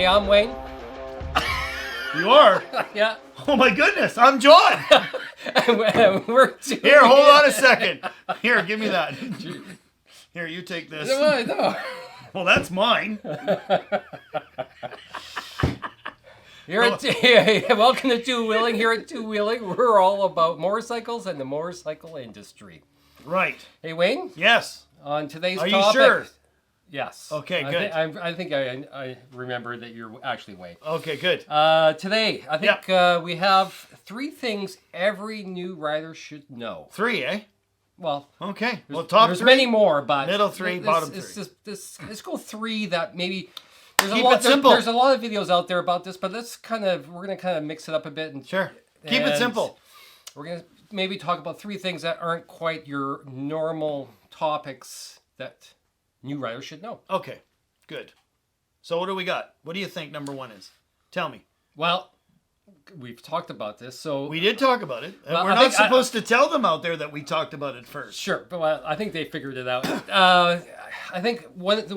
Hey, I'm Wayne. You are? Yeah. Oh my goodness, I'm John. We're doing Here, hold on a second. Here, give me that. Here, you take this. No. Well, that's mine. Welcome to Two Wheeling. Here at Two Wheeling, we're all about motorcycles and the motorcycle industry. Right. Hey, Wayne. Yes. On today's Are topic. you sure? Yes. Okay, good. I think I remember that you're actually Wayne. Okay, good. Today, I think we have 3 things every new rider should know. 3, eh? Well, okay. Well, top there's 3. many more, but middle 3, bottom 3. Let's go 3 that maybe. Keep it simple. There's a lot of videos out there about this, but we're gonna kind of mix it up a bit and sure. Keep it simple. We're gonna maybe talk about 3 things that aren't quite your normal topics that new riders should know. Okay, good. So what do we got? What do you think number 1 is? Tell me. Well, we've talked about this, so we did talk about it. Well, we're not supposed to tell them out there that we talked about it first. Sure, but I think they figured it out. I think one of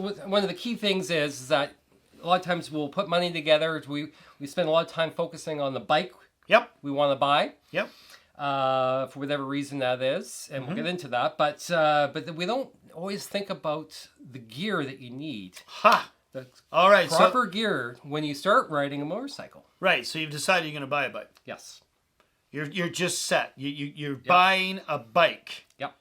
the key things is that a lot of times we'll put money together. We spend a lot of time focusing on the bike. Yep. We want to buy. Yep. For whatever reason that is, and we'll get into that. But we don't always think about the gear that you need. Ha! The all right. Proper gear when you start riding a motorcycle. Right. So you've decided you're going to buy a bike. Yes. You're just set. You're buying a bike. Yep.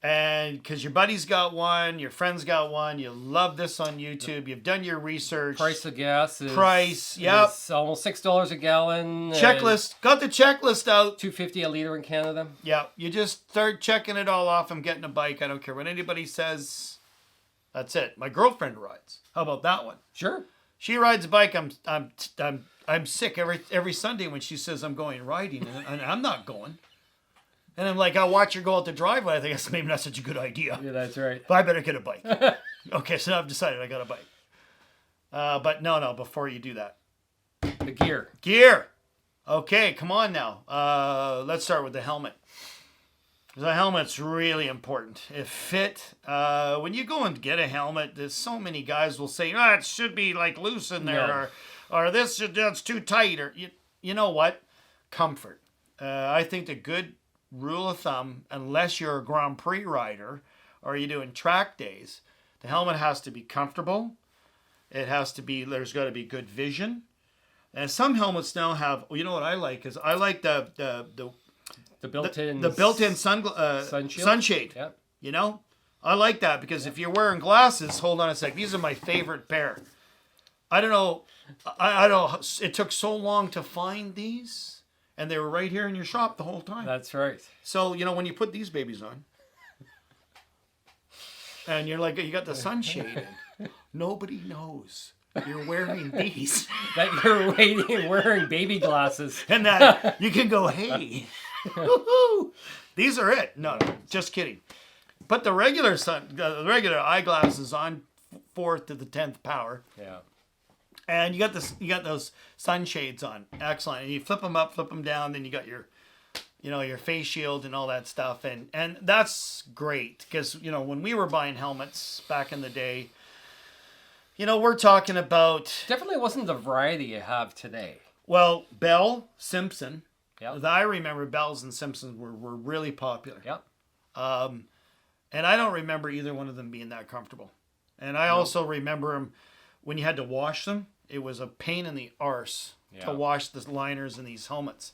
And because your buddy's got one, your friend's got one, you love this on YouTube, you've done your research. Price of gas is yep. is almost $6 a gallon. Checklist. Got the checklist out. $2.50 a liter in Canada. Yeah. You just start checking it all off. I'm getting a bike. I don't care what anybody says. That's it. My girlfriend rides. How about that one? Sure. She rides a bike. I'm sick every Sunday when she says I'm going riding, and I'm not going. And I'm like, I'll watch her go out the driveway. I think that's maybe not such a good idea. Yeah, that's right. But I better get a bike. Okay, so now I've decided I got a bike. But no, before you do that. The gear. Gear. Okay, come on now. Let's start with the helmet. The helmet's really important. It fit. When you go and get a helmet, there's so many guys will say, it should be like loose in there, No. or that's too tight, or you know what? Comfort. I think the good rule of thumb, unless you're a Grand Prix rider or you're doing track days, the helmet has to be comfortable. It has to be, there's got to be good vision. And some helmets now have, you know what I like is I like the built-in sunshade. Yep. You know, I like that because if you're wearing glasses, hold on a sec. These are my favorite pair. I don't know. I don't. It took so long to find these. And they were right here in your shop the whole time. That's right. So, when you put these babies on, and you're like, you got the sunshade in, nobody knows you're wearing these. That you're wearing baby glasses. And that you can go, hey, woo-hoo. These are it. No, just kidding. Put the regular eyeglasses on 4th to the 10th power. Yeah. And you got those sunshades on. Excellent. And you flip them up, flip them down, then you got your face shield and all that stuff. And that's great because, when we were buying helmets back in the day, we're talking about... Definitely wasn't the variety you have today. Well, Bell, Simpson. Yep. I remember Bells and Simpsons were really popular. Yep. And I don't remember either one of them being that comfortable. And I also remember them when you had to wash them. It was a pain in the arse to wash the liners in these helmets.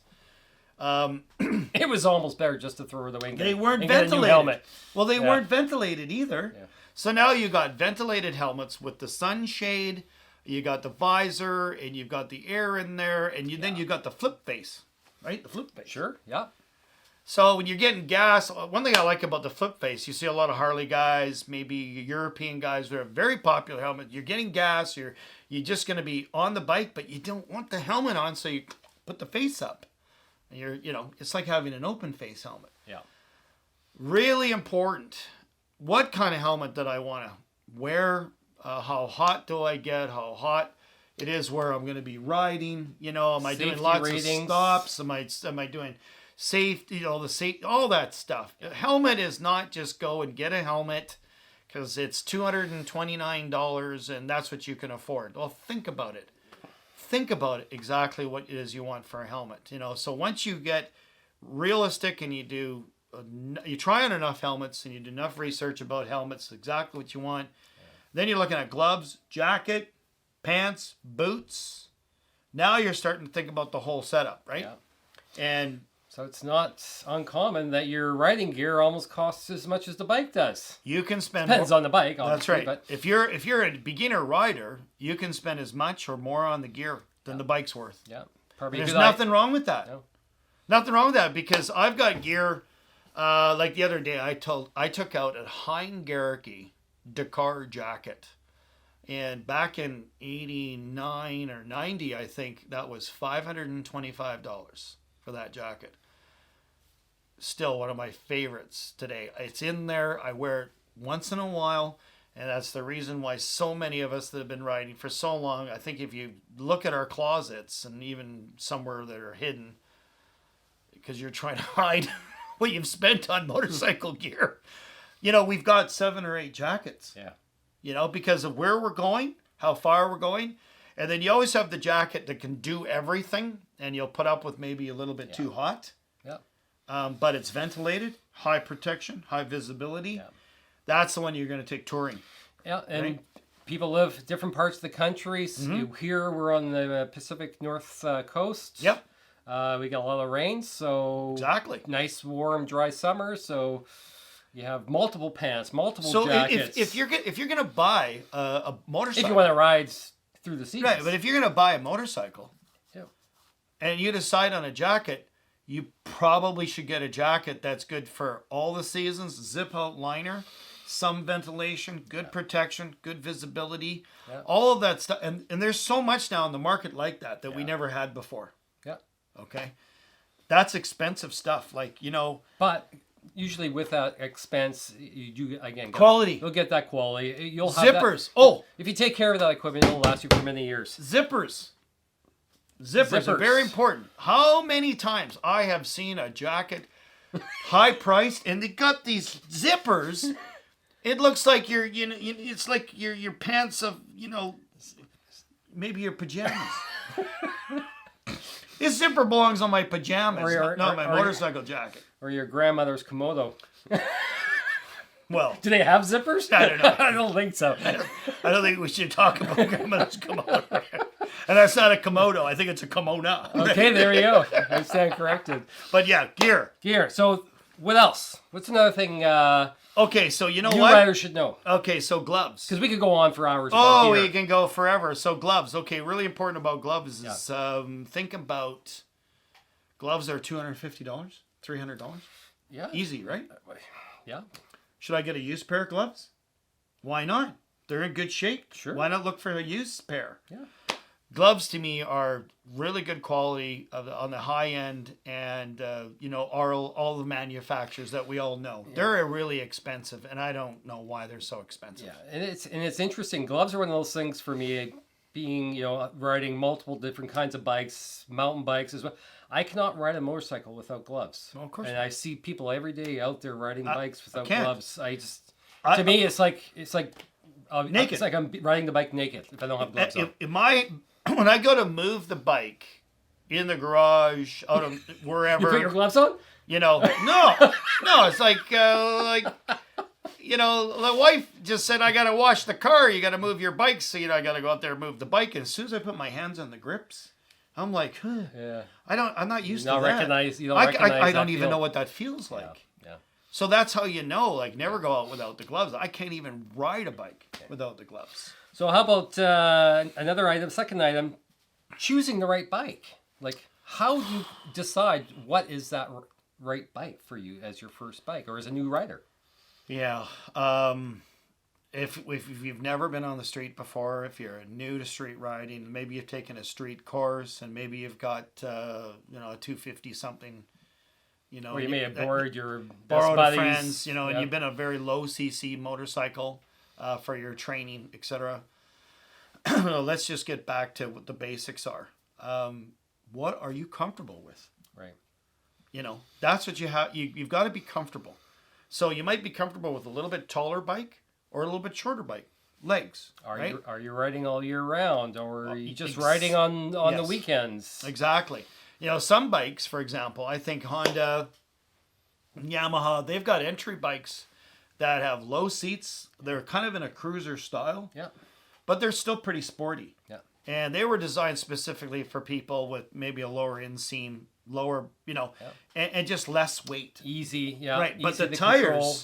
It was almost better just to throw it away. They weren't ventilated. Well, they weren't ventilated either. Yeah. So now you got ventilated helmets with the sunshade. You got the visor, and you've got the air in there, and then you got the flip face, right? The flip face. Sure. Yeah. So when you're getting gas, one thing I like about the flip face, you see a lot of Harley guys, maybe European guys that are very popular helmet. You're getting gas, you're just going to be on the bike, but you don't want the helmet on, so you put the face up. And it's like having an open face helmet. Yeah. Really important. What kind of helmet did I want to wear? How hot do I get? How hot it is where I'm going to be riding? Am I doing lots of stops? Am I doing safety, all that stuff. A helmet is not just go and get a helmet because it's $229 and that's what you can afford. Well, think about it. Think about it, exactly what it is you want for a helmet. So once you get realistic and you try on enough helmets and you do enough research about helmets, exactly what you want. Then you're looking at gloves, jacket, pants, boots. Now you're starting to think about the whole setup, right? Yeah. And so it's not uncommon that your riding gear almost costs as much as the bike does. You can spend Depends on the bike, obviously. That's right. But If you're a beginner rider, you can spend as much or more on the gear than the bike's worth. yeah, probably. There's nothing wrong with that. No. Nothing wrong with that, because I've got gear. Like the other day, I took out a Hein Garricky Dakar jacket, and back in '89 or '90, I think that was $525 for that jacket. Still one of my favorites today. It's in there. I wear it once in a while, and that's the reason why so many of us that have been riding for so long, I think if you look at our closets and even somewhere that are hidden, because you're trying to hide what you've spent on motorcycle gear, we've got 7 or 8 jackets. Yeah. Because of where we're going, how far we're going. And then you always have the jacket that can do everything, and you'll put up with maybe a little bit too hot. Yeah. But it's ventilated, high protection, high visibility. Yeah. That's the one you're going to take touring. Yeah, and right? people live different parts of the country. So here we're on the Pacific North coast. Yep. We got a lot of rain, so Exactly. nice, warm, dry summer. So you have multiple pants, multiple So jackets. if you're going to buy a motorcycle, if you want to ride through the seasons, right? But if you're going to buy a motorcycle, yeah, and you decide on a jacket, you probably should get a jacket that's good for all the seasons. Zip out liner, some ventilation, good protection, good visibility, all of that stuff. And there's so much now in the market like that we never had before. Yeah. Okay. That's expensive stuff. But usually with that expense, you do again quality. You'll get that quality. You'll have zippers. If you take care of that equipment, it'll last you for many years. Zippers are very important. How many times I have seen a jacket high priced and they got these zippers. It looks like it's like your pants of, maybe your pajamas. This zipper belongs on my pajamas, not my motorcycle jacket. Or your grandmother's Komodo. Well, do they have zippers? I don't know. I don't think so. I don't think we should talk about grandmother's Komodo. And that's not a Komodo. I think it's a kimono. Okay, there you go. I stand corrected. But yeah, gear. So what else? What's another thing okay, so you know new what? riders should know? Okay, so gloves. Because we could go on for hours. Oh, about gear. we can go forever. So gloves. Okay, really important about gloves is think about gloves are $250, $300. Yeah. Easy, right? Yeah. Should I get a used pair of gloves? Why not? They're in good shape. Sure. Why not look for a used pair? Yeah. Gloves to me are really good quality on the high end, and are all the manufacturers that we all know. Yeah. They're really expensive, and I don't know why they're so expensive. Yeah, and it's interesting. Gloves are one of those things for me. Being riding multiple different kinds of bikes, mountain bikes as well. I cannot ride a motorcycle without gloves. Well, of course. And I see people every day out there riding bikes without gloves. To me, it's like naked. It's like I'm riding the bike naked if I don't have gloves on. When I go to move the bike in the garage, out of wherever, you put your gloves on? No, it's like the wife just said, I got to wash the car. You got to move your bike. So, I got to go out there and move the bike. And as soon as I put my hands on the grips, I'm like, yeah. I'm not used to that. You don't recognize I don't even know what that feels like. Yeah. So that's how never go out without the gloves. I can't even ride a bike without the gloves. So how about second item, choosing the right bike? Like, how do you decide what is that right bike for you as your first bike or as a new rider? Yeah. If you've never been on the street before, if you're new to street riding, maybe you've taken a street course and maybe you've got, a 250 something, or you may have borrowed your borrowed buddies, friends, and you've been a very low CC motorcycle for your training, etc. Let's just get back to what the basics are. What are you comfortable with? Right. That's what you have. You've got to be comfortable. So you might be comfortable with a little bit taller bike or a little bit shorter bike, legs. Right? Are you riding all year round, or are you just Ex- riding on the yes. weekends? Exactly. You know, some bikes, for example, I think Honda, Yamaha, they've got entry bikes that have low seats. They're kind of in a cruiser style, Yeah. but they're still pretty sporty. Yeah. And they were designed specifically for people with maybe a lower inseam, lower, you know, and just less weight. Easy, yeah. Right. But easy the to control.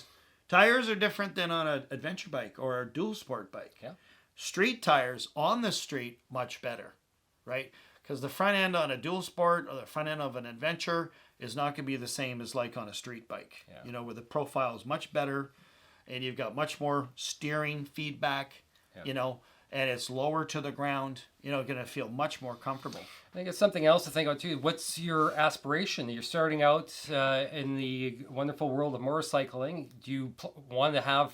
tires are different than on an adventure bike or a dual sport bike. Yeah. Street tires on the street, much better, right? Because the front end on a dual sport or the front end of an adventure is not going to be the same as like on a street bike, Yeah. you know, where the profile is much better and you've got much more steering feedback, you know, and it's lower to the ground, you know, going to feel much more comfortable. I think it's something else to think about too. What's your aspiration? You're starting out in the wonderful world of motorcycling. Do you want to have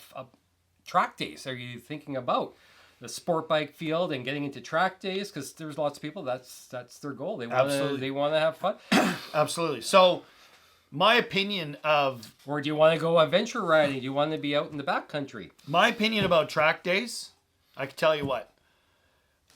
track days? Are you thinking about the sport bike field and getting into track days? Because there's lots of people that's their goal. They want to have fun. Absolutely. So, my opinion of Or do you want to go adventure riding? Do you want to be out in the backcountry? my opinion about track days, I can tell you what.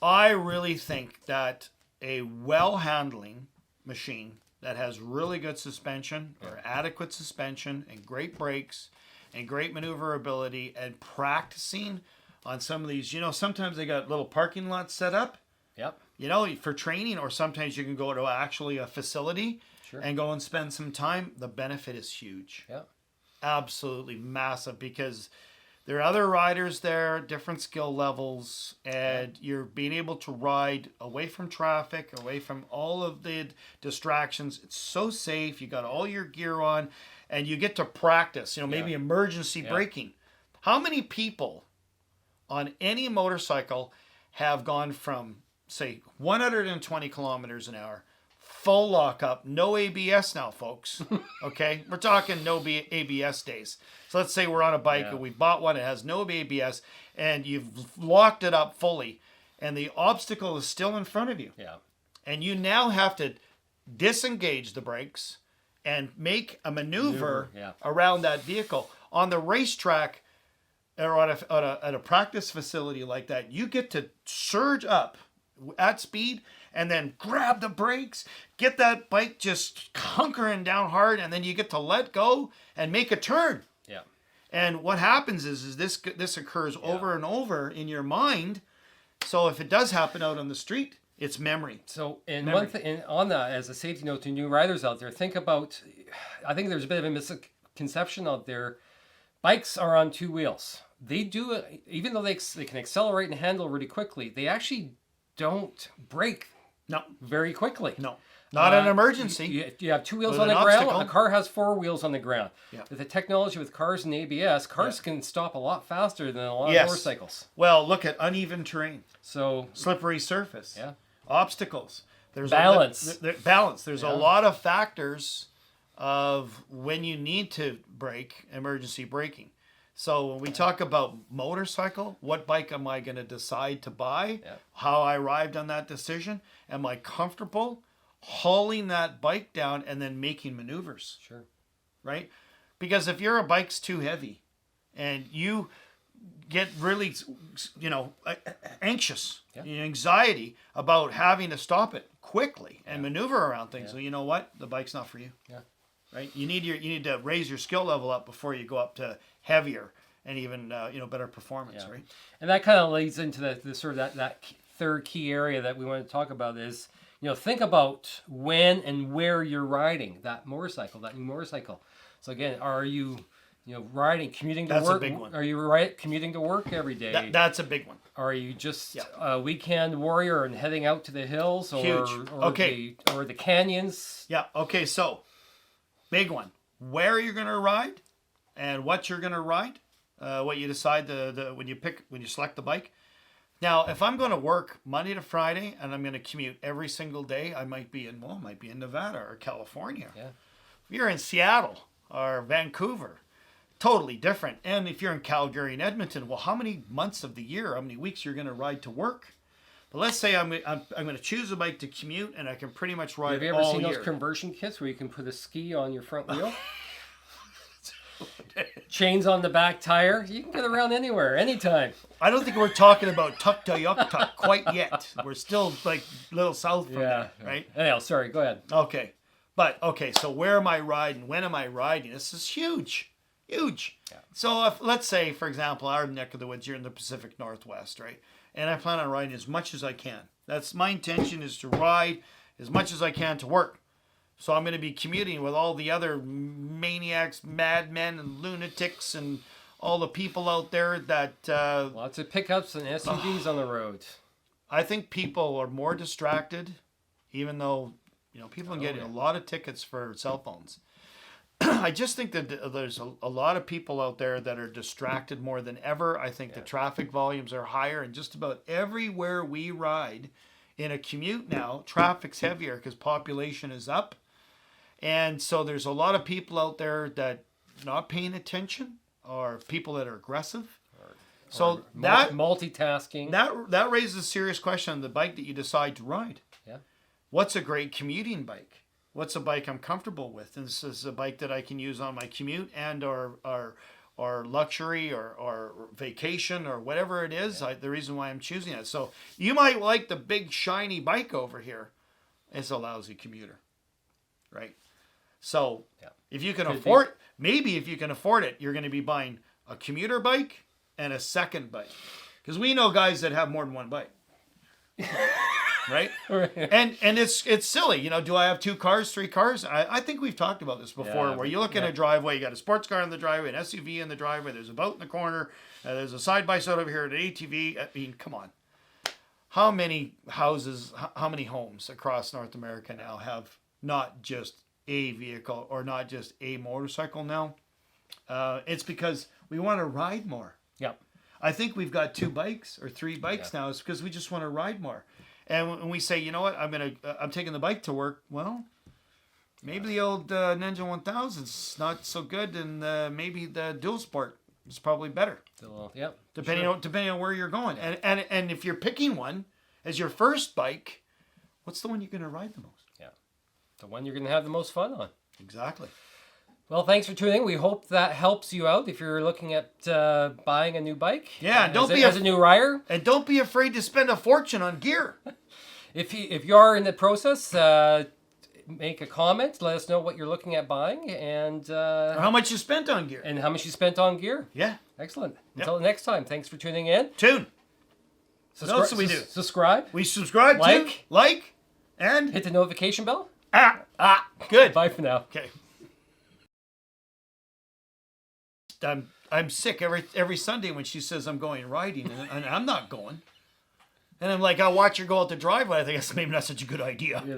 I really think that a well-handling machine that has really good suspension or adequate suspension and great brakes and great maneuverability and practicing on some of these, you know, sometimes they got little parking lots set up, Yep. you know, for training, or sometimes you can go to actually a facility Sure. and go and spend some time. The benefit is huge. Yeah. Absolutely massive, because there are other riders there, different skill levels, and you're being able to ride away from traffic, away from all of the distractions. It's so safe. You got all your gear on, and you get to practice, you know, maybe emergency braking. How many people on any motorcycle have gone from, say, 120 kilometers an hour, full lockup, no ABS now, folks. Okay? We're talking no ABS days. So let's say we're on a bike and we bought one, it has no ABS, and you've locked it up fully, and the obstacle is still in front of you. Yeah. And you now have to disengage the brakes and make a maneuver around that vehicle. On the racetrack or at a practice facility like that, you get to surge up at speed and then grab the brakes, get that bike just hunkering down hard, and then you get to let go and make a turn. Yeah. And what happens is this occurs over and over in your mind. So if it does happen out on the street, it's memory. So, one thing on that, as a safety note to new riders out there, think about. I think there's a bit of a misconception out there. Bikes are on two wheels. They do it, even though they can accelerate and handle really quickly. They actually don't brake very quickly. No. Not an emergency. You have two wheels With on the an ground. obstacle. A car has four wheels on the ground. Yeah. With the technology with cars and ABS, cars can stop a lot faster than a lot of motorcycles. Well, look at uneven terrain, So, slippery surface, yeah. obstacles. There's Balance. Balance. There's a lot of factors of when you need to brake, emergency braking. So when we talk about motorcycle, what bike am I going to decide to buy? Yeah. How I arrived on that decision? Am I comfortable hauling that bike down and then making maneuvers? Sure. Right? Because if your bike's too heavy and you get really, you know, anxious, anxiety about having to stop it quickly and maneuver around things, so you know what? The bike's not for you. Yeah. Right? You need to raise your skill level up before you go up to heavier and even better performance, right? And that kind of leads into the sort of that third key area that we want to talk about is, think about when and where you're riding that new motorcycle. So again, are you, riding, commuting to work? That's a big one. Are you commuting to work every day? That's a big one. Are you just a weekend warrior and heading out to the hills or the canyons? Yeah. Okay. So, big one. Where you're going to ride, and what you're going to ride. What you decide when you select the bike. Now, if I'm going to work Monday to Friday and I'm going to commute every single day, I might be in Nevada or California. Yeah. If you're in Seattle or Vancouver, totally different. And if you're in Calgary and Edmonton, well, how many months of the year, how many weeks you're going to ride to work? But let's say I'm going to choose a bike to commute, and I can pretty much ride all year. Have you ever seen those conversion kits where you can put a ski on your front wheel? Chains on the back tire. You can get around anywhere, anytime. I don't think we're talking about tuk quite yet. We're still like a little south from Yeah. that, right? Anyhow, sorry. Go ahead. Okay. But, okay, so where am I riding? When am I riding? This is huge. Huge. Yeah. So if, let's say, for example, our neck of the woods, you're in the Pacific Northwest, right? And I plan on riding as much as I can. That's my intention, is to ride as much as I can to work. So I'm going to be commuting with all the other maniacs, madmen, and lunatics, and all the people out there that... Lots of pickups and SUVs on the road. I think people are more distracted, even though, people can get a lot of tickets for cell phones. I just think that there's a lot of people out there that are distracted more than ever. I think the traffic volumes are higher, and just about everywhere we ride in a commute now, traffic's heavier because population is up. And so there's a lot of people out there that not paying attention, or people that are aggressive. So that multitasking. That raises a serious question on the bike that you decide to ride. Yeah. What's a great commuting bike? What's a bike I'm comfortable with? And this is a bike that I can use on my commute and or luxury or vacation or whatever it is. The reason why I'm choosing it. So you might like the big shiny bike over here. It's a lousy commuter, right? So if you can afford, maybe if you can afford it, you're going to be buying a commuter bike and a second bike, because we know guys that have more than one bike. Right? And it's silly. Do I have 2 cars, 3 cars? I think we've talked about this before, where you look in a driveway, you got a sports car in the driveway, an SUV in the driveway, there's a boat in the corner, there's a side-by-side over here, an ATV. I mean, come on. How many houses, how many homes across North America now have not just a vehicle or not just a motorcycle now? It's because we want to ride more. Yep. I think we've got 2 bikes or 3 bikes now. It's because we just want to ride more. And when we say, you know what, I'm taking the bike to work. Well, maybe the old Ninja 1000's not so good, and maybe the Dual Sport is probably better. Depending on where you're going. And if you're picking one as your first bike, what's the one you're going to ride the most? Yeah, the one you're going to have the most fun on. Exactly. Well, thanks for tuning in. We hope that helps you out if you're looking at buying a new bike. Yeah, as a new rider. And don't be afraid to spend a fortune on gear. If you are in the process, make a comment. Let us know what you're looking at buying and or how much you spent on gear. And how much you spent on gear. Yeah. Excellent. Until next time, thanks for tuning in. Tune. What else do we do? Subscribe. We subscribe, like, and hit the notification bell. Good. Bye for now. Okay. I'm sick every Sunday when she says I'm going riding, and I'm not going. And I'm like, I'll watch her go out the driveway. I think that's maybe not such a good idea. Yeah,